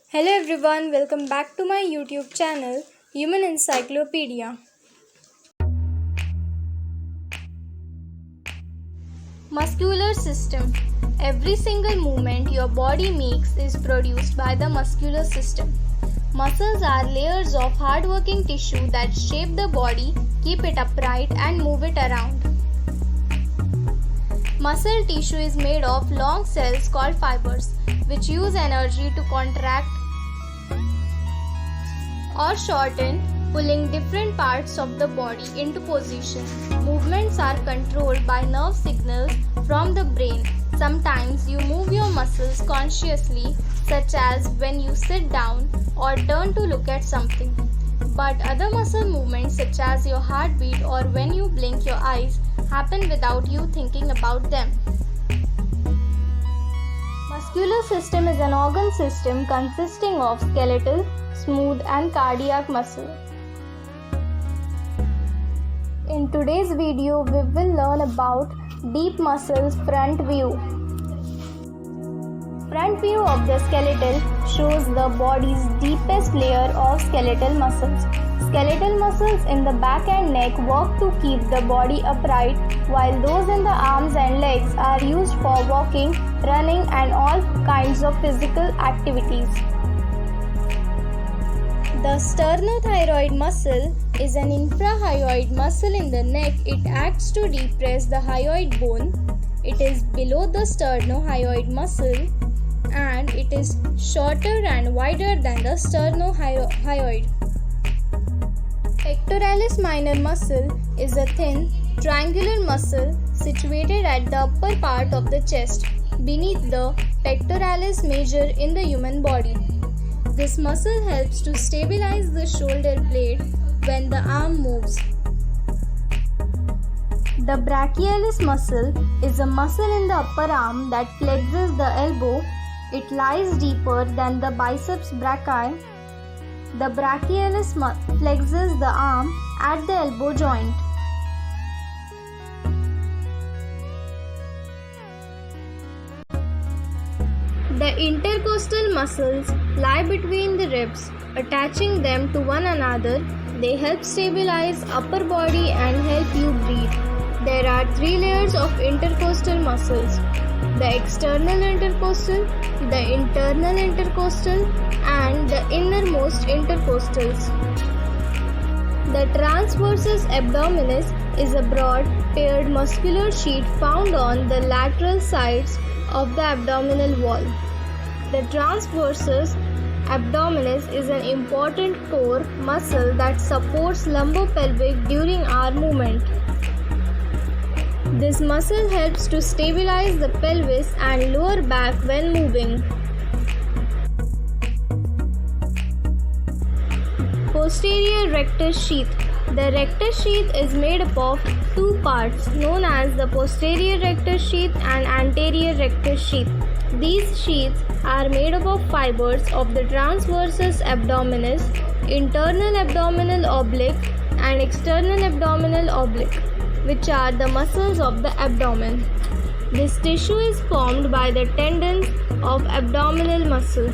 Hello everyone, welcome back to my YouTube channel Human Encyclopedia. Muscular system. Every single movement your body makes is produced by the muscular system. Muscles are layers of hard-working tissue that shape the body, keep it upright and move it around. Muscle tissue is made of long cells called fibers, which use energy to contract or shorten, pulling different parts of the body into position. Movements are controlled by nerve signals from the brain. Sometimes you move your muscles consciously, such as when you sit down or turn to look at something. But other muscle movements, such as your heartbeat or when you blink your eyes, happen without you thinking about them. Muscular system is an organ system consisting of skeletal, smooth and cardiac muscle. In today's video, we will learn about deep muscles front view. Front view of the skeletal shows the body's deepest layer of skeletal muscles. Skeletal muscles in the back and neck work to keep the body upright, while those in the arms and legs are used for walking, running and all kinds of physical activities. The sternothyroid muscle is an infrahyoid muscle in the neck. It acts to depress the hyoid bone. It is below the sternohyoid muscle and it is shorter and wider than the sternohyoid. Pectoralis minor muscle is a thin, triangular muscle situated at the upper part of the chest, beneath the pectoralis major in the human body. This muscle helps to stabilize the shoulder blade when the arm moves. The brachialis muscle is a muscle in the upper arm that flexes the elbow. It lies deeper than the biceps brachii. The brachialis flexes the arm at the elbow joint. The intercostal muscles lie between the ribs, attaching them to one another. They help stabilize upper body and help you breathe. There are three layers of intercostal muscles: the external intercostal, the internal intercostal, and the innermost intercostals. The transversus abdominis is a broad, paired muscular sheet found on the lateral sides of the abdominal wall. The transversus abdominis is an important core muscle that supports lumbopelvic during our movement. This muscle helps to stabilize the pelvis and lower back when moving. Posterior rectus sheath. The rectus sheath is made up of two parts known as the posterior rectus sheath and anterior rectus sheath. These sheaths are made up of fibers of the transversus abdominis, internal abdominal oblique and external abdominal oblique, which are the muscles of the abdomen. This tissue is formed by the tendons of abdominal muscle.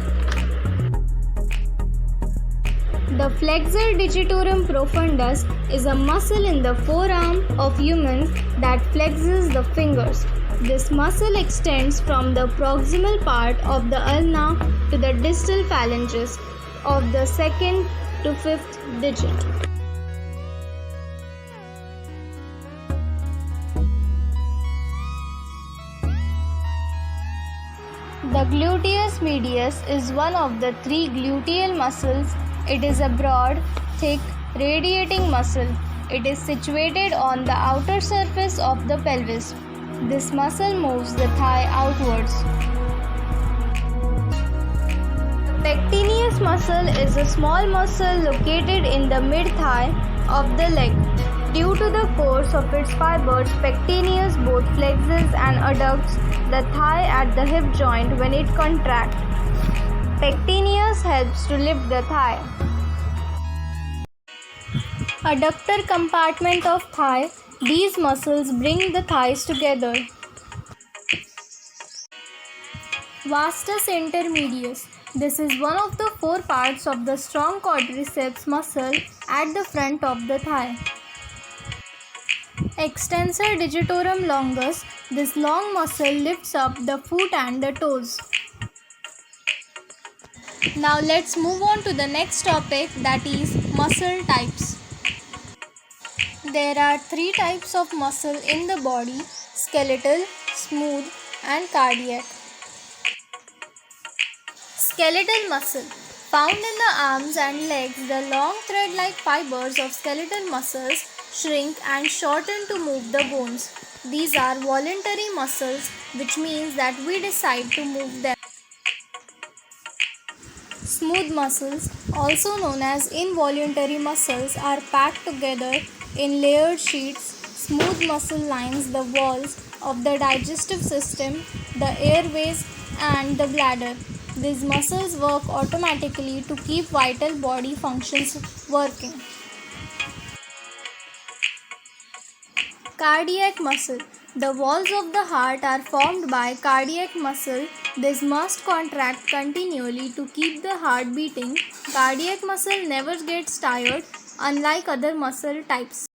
The flexor digitorum profundus is a muscle in the forearm of humans that flexes the fingers. This muscle extends from the proximal part of the ulna to the distal phalanges of the second to fifth digit. The gluteus medius is one of the three gluteal muscles. It is a broad, thick, radiating muscle. It is situated on the outer surface of the pelvis. This muscle moves the thigh outwards. The pectineus muscle is a small muscle located in the mid-thigh of the leg. Due to the course of its fibers, pectineus both flexes and adducts the thigh at the hip joint when it contracts. Pectineus helps to lift the thigh. Adductor compartment of thigh. These muscles bring the thighs together. Vastus intermedius. This is one of the four parts of the strong quadriceps muscle at the front of the thigh. Extensor digitorum longus. This long muscle lifts up the foot and the toes. Now let's move on to the next topic, that is muscle types. There are three types of muscle in the body: skeletal, smooth, and cardiac. Skeletal muscle. Found in the arms and legs, the long thread-like fibers of skeletal muscles shrink and shorten to move the bones. These are voluntary muscles, which means that we decide to move them. Smooth muscles, also known as involuntary muscles, are packed together in layered sheets. Smooth muscle lines the walls of the digestive system, the airways, and the bladder. These muscles work automatically to keep vital body functions working. Cardiac muscle. The walls of the heart are formed by cardiac muscle. This must contract continually to keep the heart beating. Cardiac muscle never gets tired, unlike other muscle types.